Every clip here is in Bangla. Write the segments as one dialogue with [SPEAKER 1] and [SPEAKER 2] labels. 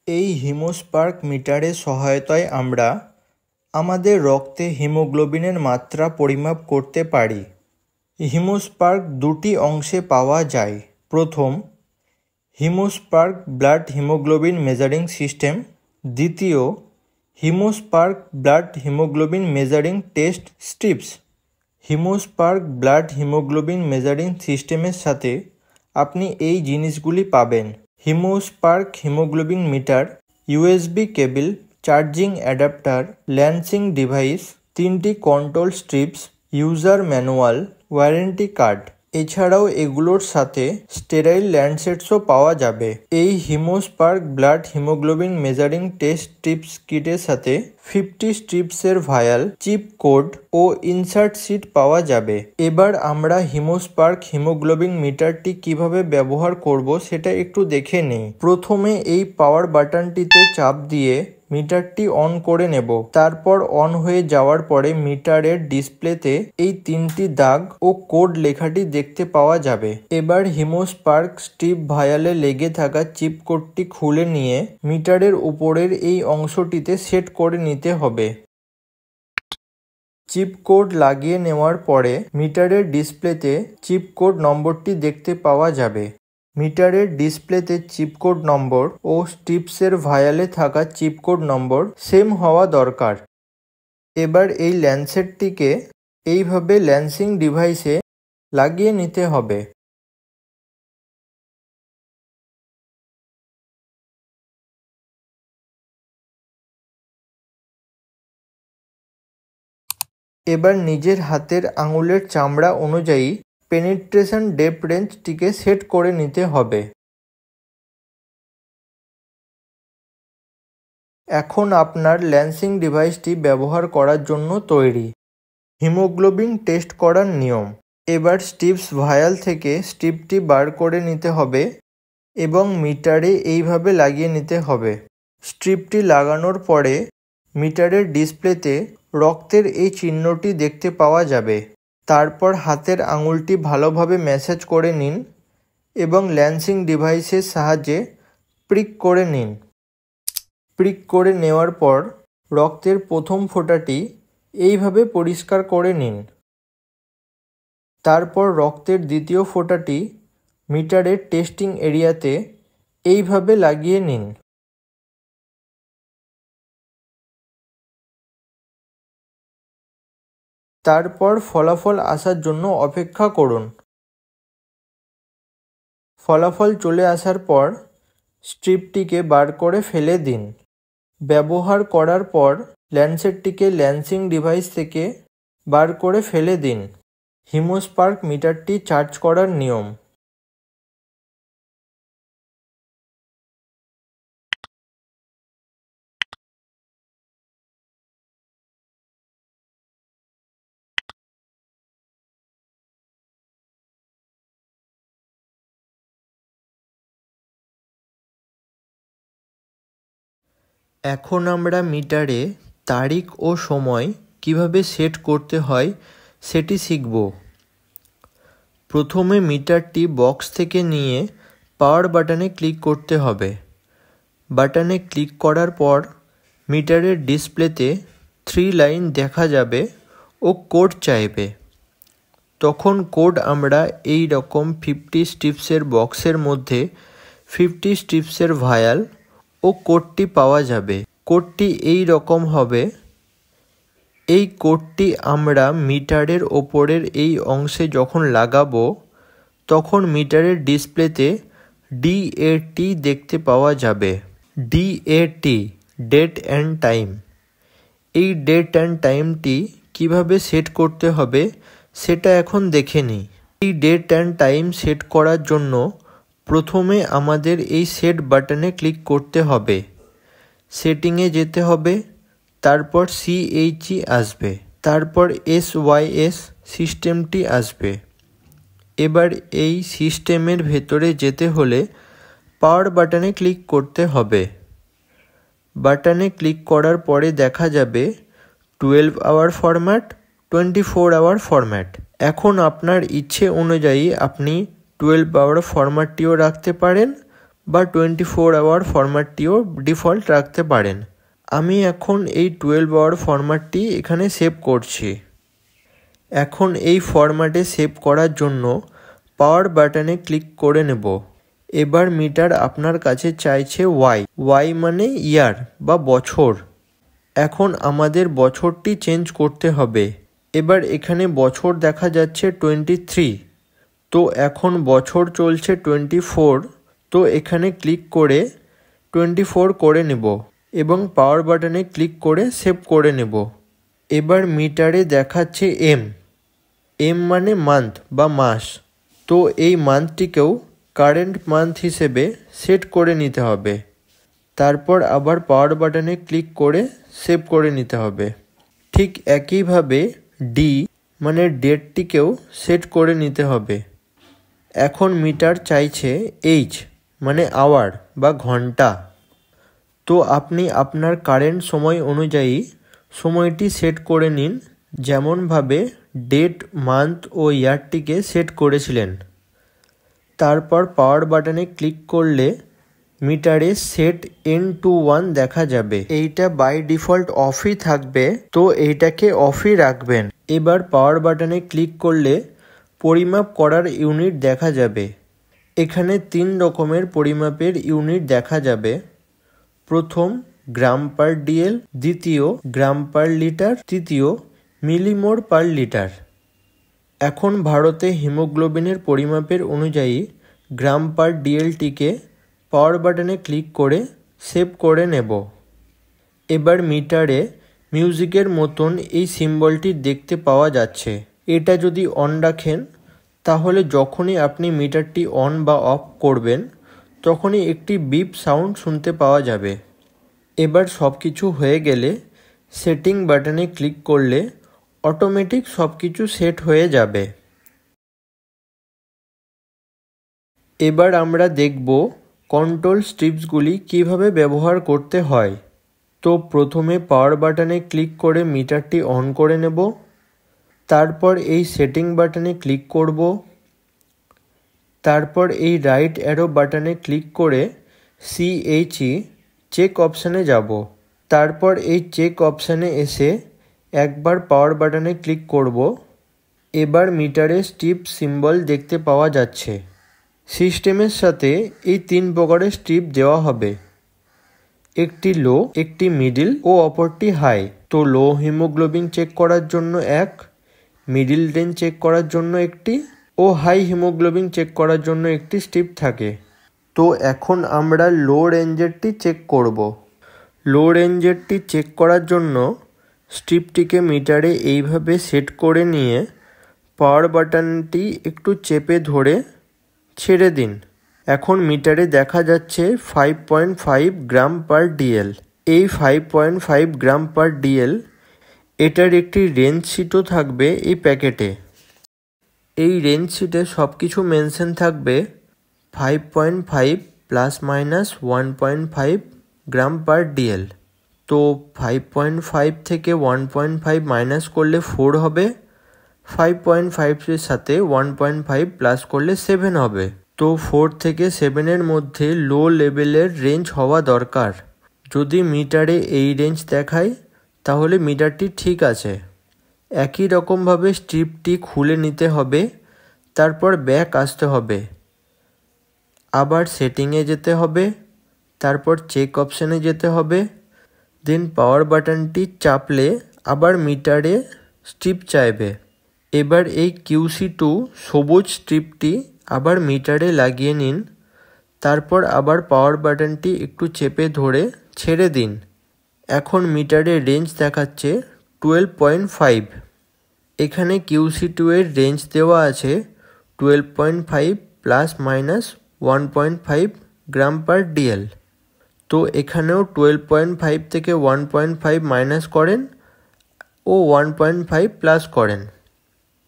[SPEAKER 1] এই হিমোস্পার্ক মিটারের সহায়তায় আমরা আমাদের রক্তে হিমোগ্লোবিনের মাত্রা পরিমাপ করতে পারি। হিমোস্পার্ক দুটি অংশে পাওয়া যায়। প্রথম, Hemospark blood haemoglobin measuring system. দ্বিতীয়, Hemospark blood haemoglobin measuring test strips. Hemospark blood haemoglobin measuring সিস্টেমের সাথে আপনি এই জিনিসগুলি পাবেন: Hemospark haemoglobin meter, USB cable, charging adapter, lancing device, 3টি control strips, user manual, warranty card. এছাড়াও এগুলোর সাথে স্টেরাইল ল্যান্ডসেটসও পাওয়া যাবে। এই Hemospark blood haemoglobin measuring test strips কিটের সাথে 50 স্ট্রিপসের ভায়াল, চিপ কোড ও ইনসার্ট সিট পাওয়া যাবে। এবার আমরা হিমোস্পার্ক হিমোগ্লোবিন মিটারটি কিভাবে ব্যবহার করব সেটা একটু দেখে নিই। প্রথমে এই পাওয়ার বাটনটিতে চাপ দিয়ে মিটারটি অন করে নেব। তারপর অন হয়ে যাওয়ার পরে মিটারের ডিসপ্লেতে এই 3টি দাগ ও কোড লেখাটি দেখতে পাওয়া যাবে। এবার হিমোস্পার্ক স্ট্রিপ ভায়ালে লেগে থাকা চিপ কোডটি খুলে নিয়ে মিটারের উপরের এই অংশটিতে সেট করে নিতে হবে। চিপ কোড লাগিয়ে নেওয়ার পরে মিটারের ডিসপ্লেতে চিপ কোড নম্বরটি দেখতে পাওয়া যাবে। মিটারের ডিসপ্লেতে চিপ কোড নম্বর ও স্ট্রিপসের ভায়ালে থাকা চিপ কোড নম্বর সেম হওয়া দরকার। এবার এই ল্যান্ডসেটটিকে এইভাবে ল্যান্সিং ডিভাইসে লাগিয়ে নিতে হবে। এবার নিজের হাতের আঙুলের চামড়া অনুযায়ী পেনিট্রেশন ডেপথ রেঞ্জটিকে সেট করে নিতে হবে। এখন আপনার ল্যান্সিং ডিভাইসটি ব্যবহার করার জন্য তৈরি। হিমোগ্লোবিন টেস্ট করার নিয়ম। এবার স্ট্রিপস ভায়াল থেকে স্ট্রিপটি বার করে নিতে হবে এবং মিটারে এইভাবে লাগিয়ে নিতে হবে। স্ট্রিপটি লাগানোর পরে মিটারের ডিসপ্লেতে রক্তের এই চিহ্নটি দেখতে পাওয়া যাবে। তারপর হাতের আঙুলটি ভালোভাবে ম্যাসাজ করে নিন এবং ল্যান্সিং ডিভাইসের সাহায্যে প্রিক করে নিন। প্রিক করে নেওয়ার পর রক্তের প্রথম ফোঁটাটি এইভাবে পরিষ্কার করে নিন। তারপর রক্তের দ্বিতীয় ফোঁটাটি মিটারের টেস্টিং এরিয়াতে এইভাবে লাগিয়ে নিন। তারপর ফলাফল আসার জন্য অপেক্ষা করুন। ফলাফল চলে আসার পর স্ট্রিপটিকে বার করে ফেলে দিন। ব্যবহার করার পর ল্যান্ডসেটটিকে ল্যান্সিং ডিভাইস থেকে বার করে ফেলে দিন। হিমোস্পার্ক মিটারটি চার্জ করার নিয়ম। এখন আমরা মিটারে তারিখ ও সময় কিভাবে সেট করতে হয় সেটি শিখব। প্রথমে মিটারটি বক্স থেকে নিয়ে পাওয়ার বাটনে ক্লিক করতে হবে। বাটনে ক্লিক করার পর মিটারের ডিসপ্লেতে 3 লাইন দেখা যাবে ও কোড চাইবে। তখন কোড আমরা এই রকম 50 স্ট্রিপসের বক্সের মধ্যে 50 স্ট্রিপসের ভায়াল ও কোডটি পাওয়া যাবে। কোডটি এই রকম হবে। এই কোডটি আমরা মিটারের ওপরের এই অংশে যখন লাগাবো তখন মিটারের ডিসপ্লেতে DAT দেখতে পাওয়া যাবে। DAT, date and time. এই ডেট অ্যান্ড টাইমটি কিভাবে সেট করতে হবে সেটা এখন দেখে নিই। এই ডেট অ্যান্ড টাইম সেট করার জন্য প্রথমে আমাদের এই সেট বাটনে ক্লিক করতে হবে। সেটিংয়ে যেতে হবে, তারপর CHE আসবে, তারপর SYS সিস্টেমটি আসবে। এবার এই সিস্টেমের ভেতরে যেতে হলে পাওয়ার বাটনে ক্লিক করতে হবে। বাটনে ক্লিক করার পরে দেখা যাবে 12 আওয়ার ফরম্যাট, 24 আওয়ার ফরম্যাট। এখন আপনার ইচ্ছে অনুযায়ী আপনি 12 আওয়ার ফরম্যাটটিও রাখতে পারেন বা 24 আওয়ার ফরম্যাটটিও ডিফল্ট রাখতে পারেন। আমি এখন এই 12 আওয়ার ফরম্যাটটি এখানে সেভ করছি। এখন এই ফরম্যাটে সেভ করার জন্য পাওয়ার বাটনে ক্লিক করে নেব। এবার মিটার আপনার কাছে চাইছে ওয়াই মানে ইয়ার বা বছর। এখন আমাদের বছরটি চেঞ্জ করতে হবে। এবার এখানে বছর দেখা যাচ্ছে 23, তো এখন বছর চলছে 24, তো এখানে ক্লিক করে 24 করে নেব এবং পাওয়ার বাটনে ক্লিক করে সেভ করে নেব। এবার মিটারে দেখাচ্ছে এম মানে মান্থ বা মাস, তো এই মান্থটিকেও কারেন্ট মান্থ হিসেবে সেট করে নিতে হবে। তারপর আবার পাওয়ার বাটনে ক্লিক করে সেভ করে নিতে হবে। ঠিক একইভাবে ডি মানে ডেটটিকেও সেট করে নিতে হবে। এখন মিটার চাইছে এইচ মানে আওয়ার বা ঘন্টা, তো আপনি আপনার কারেন্ট সময় অনুযায়ী সময়টি সেট করে নিন, যেমনভাবে ডেট, মান্থ ও ইয়ারটিকে সেট করেছিলেন। তারপর পাওয়ার বাটনে ক্লিক করলে মিটারে সেট এন টু 1 দেখা যাবে। এইটা বাই ডিফল্ট অফই থাকবে, তো এইটাকে অফই রাখবেন। এবার পাওয়ার বাটনে ক্লিক করলে পরিমাপ করার ইউনিট দেখা যাবে। এখানে 3 রকমের পরিমাপের ইউনিট দেখা যাবে। প্রথম গ্রাম পার ডিএল, দ্বিতীয় গ্রাম পার লিটার, তৃতীয় মিলিমোল পার লিটার। এখন ভারতে হিমোগ্লোবিনের পরিমাপের অনুযায়ী গ্রাম পার ডিএলটিকে পাওয়ার বাটনে ক্লিক করে সেভ করে নেব। এবার মিটারে মিউজিকের মতন এই সিম্বলটি দেখতে পাওয়া যাচ্ছে। এটা যদি অন রাখেন তাহলে যখনই আপনি মিটারটি অন বা অফ করবেন তখনই একটি বিপ সাউন্ড শুনতে পাওয়া যাবে। এবার সব কিছু হয়ে গেলে সেটিং বাটনে ক্লিক করলে অটোমেটিক সব কিছু সেট হয়ে যাবে। এবার আমরা দেখব কন্ট্রোল স্ট্রিপসগুলি কিভাবে ব্যবহার করতে হয়। তো প্রথমে পাওয়ার বাটনে ক্লিক করে মিটারটি অন করে নেব। তারপর এই সেটিং বাটনে ক্লিক করব। তারপর এই রাইট অ্যারো বাটনে ক্লিক করে CHE চেক অপশানে যাব। তারপর এই চেক অপশানে এসে একবার পাওয়ার বাটনে ক্লিক করব। এবার মিটারে স্ট্রিপ সিম্বল দেখতে পাওয়া যাচ্ছে। সিস্টেমের সাথে এই 3 প্রকারের স্ট্রিপ দেওয়া হবে, একটি লো, একটি মিডিল ও অপরটি হাই। তো লো হিমোগ্লোবিন চেক করার জন্য মিডিল রেঞ্জ চেক করার জন্য একটি ও হাই হিমোগ্লোবিন চেক করার জন্য একটি স্ট্রিপ থাকে। তো এখন আমরা লো রেঞ্জেরটি চেক করব। লো রেঞ্জেরটি চেক করার জন্য স্ট্রিপটিকে মিটারে এইভাবে সেট করে নিয়ে পাওয়ার বাটনটি একটু চেপে ধরে ছেড়ে দিন। এখন মিটারে দেখা যাচ্ছে 5.5 গ্রাম পার ডিএল। এই 5.5 গ্রাম পার ডিএল এটার একটি রেঞ্জ শিটও থাকবে এই প্যাকেটে। এই রেঞ্জ শিটে সব কিছু মেনশন থাকবে 5.5 প্লাস মাইনাস 1.5 গ্রাম পার ডিএল। তো 5.5 থেকে 1.5 মাইনাস করলে 4 হবে, 5.5 এর সাথে 1.5 প্লাস করলে 7 হবে। তো 4 থেকে 7-এর মধ্যে লো লেভেলের রেঞ্জ হওয়া দরকার। যদি মিটারে এই রেঞ্জ দেখায় তাহলে মিটারটি ঠিক আছে। একই রকমভাবে স্ট্রিপটি খুলে নিতে হবে, তারপর ব্যাক আসতে হবে, আবার সেটিংয়ে যেতে হবে, তারপর চেক অপশানে যেতে হবে, দেন পাওয়ার বাটনটি চাপলে আবার মিটারে স্ট্রিপ চাইবে। এবার এই QC2 সবুজ স্ট্রিপটি আবার মিটারে লাগিয়ে নিন। তারপর আবার পাওয়ার বাটনটি একটু চেপে ধরে ছেড়ে দিন। এখন মিটারে রেঞ্জ দেখাচ্ছে 12.5। এখানে QC2 এর রেঞ্জ দেওয়া আছে 12.5 প্লাস মাইনাস 1.5 গ্রাম পার ডিএল। তো এখানেও 12.5 থেকে 1.5 মাইনাস করেন ও 1.5 প্লাস করেন।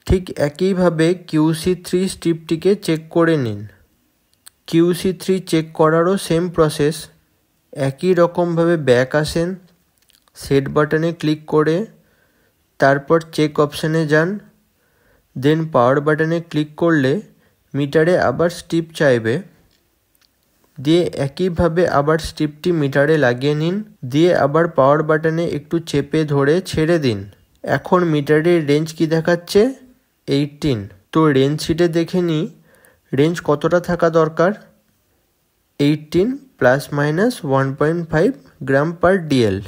[SPEAKER 1] ঠিক একইভাবে QC3 স্ট্রিপটিকে চেক করে নিন। QC3 চেক করারও সেম প্রসেস। একই রকমভাবে ব্যাক আসেন, সেট বাটনে ক্লিক করে তারপর চেক অপশানে যান, দেন পাওয়ার বাটনে ক্লিক করলে মিটারে আবার স্ট্রিপ চাইবে। দিয়ে একইভাবে আবার স্ট্রিপটি মিটারে লাগিয়ে নিন, দিয়ে আবার পাওয়ার বাটনে একটু চেপে ধরে ছেড়ে দিন। এখন মিটারের রেঞ্জ কি দেখাচ্ছে? 18। তো রেঞ্জ শিটে দেখে নিই রেঞ্জ কতটা থাকা দরকার। 18 প্লাস মাইনাস 1.5 গ্রাম পার ডিএল।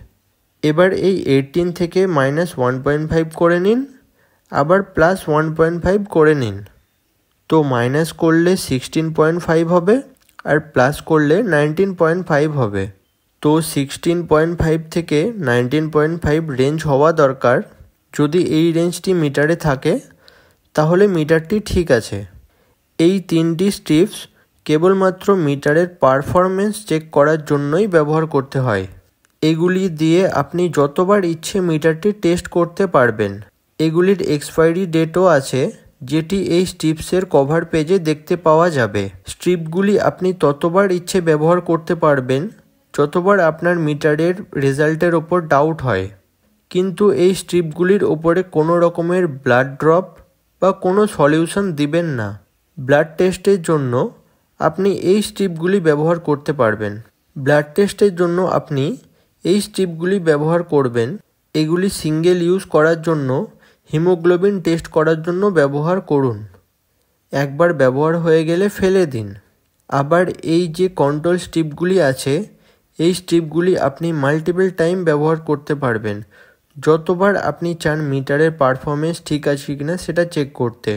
[SPEAKER 1] এবার এই 18 থেকে মাইনাস 1.5 করে নিন, আবার প্লাস 1.5 করে নিন। তো মাইনাস করলে 16.5 হবে আর প্লাস করলে 19.5 হবে। তো 16.5 থেকে 19.5 রেঞ্জ হওয়া দরকার। যদি এই রেঞ্জটি মিটারে থাকে তাহলে মিটারটি ঠিক আছে। এই 3টি স্ট্রিপস কেবলমাত্র মিটারের পারফরমেন্স চেক করার জন্যই ব্যবহার করতে হয়। এগুলি দিয়ে আপনি যতবার ইচ্ছে মিটারটি টেস্ট করতে পারবেন। এগুলির এক্সপায়ারি ডেটও আছে, যেটি এই স্ট্রিপসের কভার পেজে দেখতে পাওয়া যাবে। স্ট্রিপগুলি আপনি ততবার ইচ্ছে ব্যবহার করতে পারবেন যতবার আপনার মিটারের রেজাল্টের ওপর ডাউট হয়। কিন্তু এই স্ট্রিপগুলির ওপরে কোনো রকমের ব্লাড ড্রপ বা কোনো সলিউশন দিবেন না। ব্লাড টেস্টের জন্য আপনি এই স্ট্রিপগুলি ব্যবহার করতে পারবেন। ব্লাড টেস্টের জন্য আপনি এই স্ট্রিপগুলি ব্যবহার করবেন। এগুলি সিঙ্গেল ইউজ করার জন্য হিমোগ্লোবিন টেস্ট করার জন্য ব্যবহার করুন। একবার ব্যবহার হয়ে গেলে ফেলে দিন। আবার এই যে কন্ট্রোল স্ট্রিপগুলি আছে, এই স্ট্রিপগুলি আপনি মাল্টিপল টাইম ব্যবহার করতে পারবেন, যতবার আপনি চান মিটারের পারফরমেন্স ঠিক আছে কিনা সেটা চেক করতে।